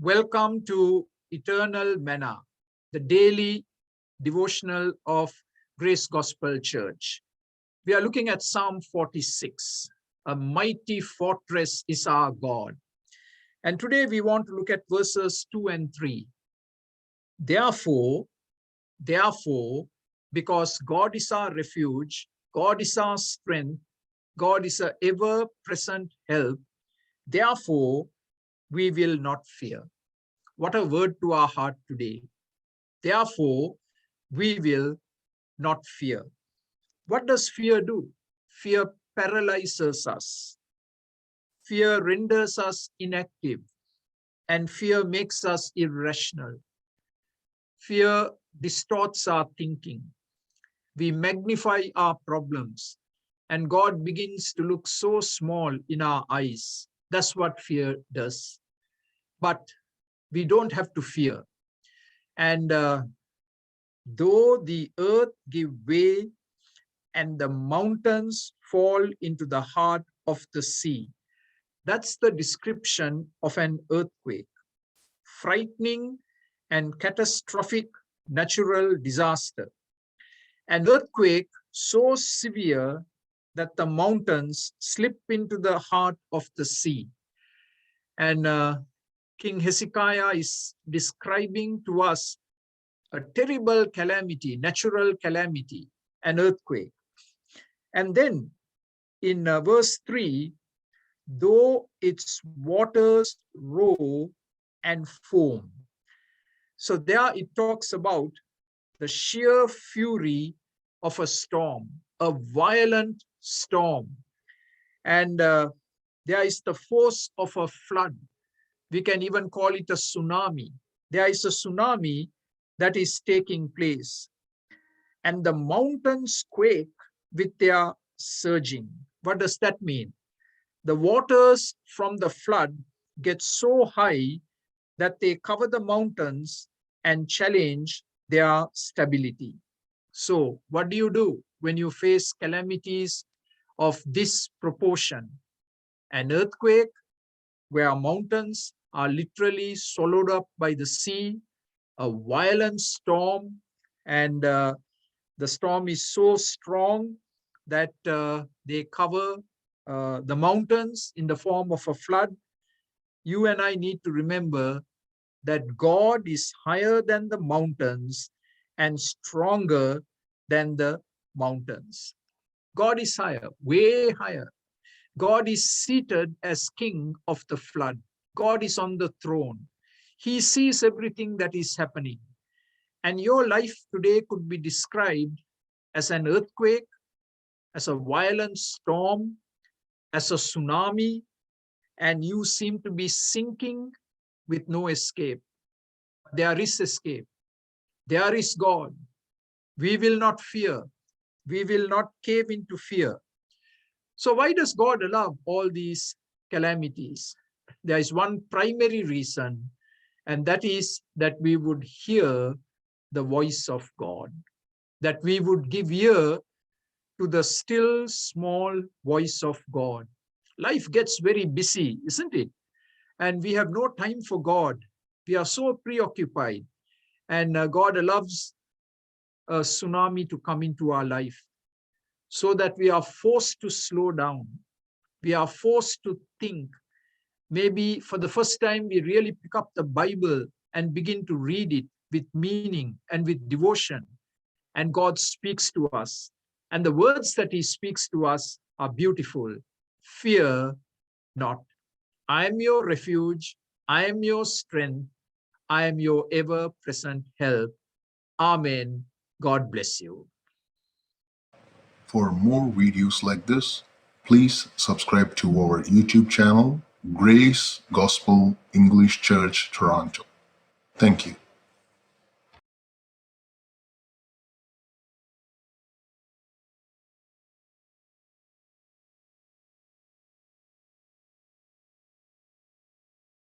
Welcome to Eternal Manna, the daily devotional of Grace Gospel Church. We are looking at Psalm 46. A mighty fortress is our God. And today we want to look at verses 2 and 3. Therefore, because God is our refuge, God is our strength, God is an ever-present help, therefore we will not fear. What a word to our heart today. Therefore, we will not fear. What does fear do? Fear paralyzes us. Fear renders us inactive. And fear makes us irrational. Fear distorts our thinking. We magnify our problems. And God begins to look so small in our eyes. That's what fear does. But we don't have to fear. And though the earth give way and the mountains fall into the heart of the sea, that's the description of an earthquake. Frightening and catastrophic natural disaster. An earthquake so severe that the mountains slip into the heart of the sea. And King Hezekiah is describing to us a terrible calamity, natural calamity, an earthquake. And then in verse 3, though its waters roar and foam. So there it talks about the sheer fury of a storm, a violent storm. And there is the force of a flood. We can even call it a tsunami. There is a tsunami that is taking place. And the mountains quake with their surging. What does that mean? The waters from the flood get so high that they cover the mountains and challenge their stability. So what do you do when you face calamities of this proportion? An earthquake, where mountains are literally swallowed up by the sea, a violent storm, and the storm is so strong that they cover the mountains in the form of a flood. You and I need to remember that God is higher than the mountains and stronger than the mountains. God is higher, way higher. God is seated as king of the flood. God is on the throne. He sees everything that is happening. And your life today could be described as an earthquake, as a violent storm, as a tsunami, and you seem to be sinking with no escape. There is escape. There is God. We will not fear. We will not cave into fear. So why does God allow all these calamities? There is one primary reason, and that is that we would hear the voice of God, that we would give ear to the still small voice of God. Life gets very busy, isn't it? And we have no time for God. We are so preoccupied, and God allows a tsunami to come into our life so that we are forced to slow down. We are forced to think. Maybe for the first time, we really pick up the Bible and begin to read it with meaning and with devotion. And God speaks to us. And the words that he speaks to us are beautiful. Fear not. I am your refuge. I am your strength. I am your ever-present help. Amen. God bless you. For more videos like this, please subscribe to our YouTube channel, Grace Gospel English Church, Toronto. Thank you.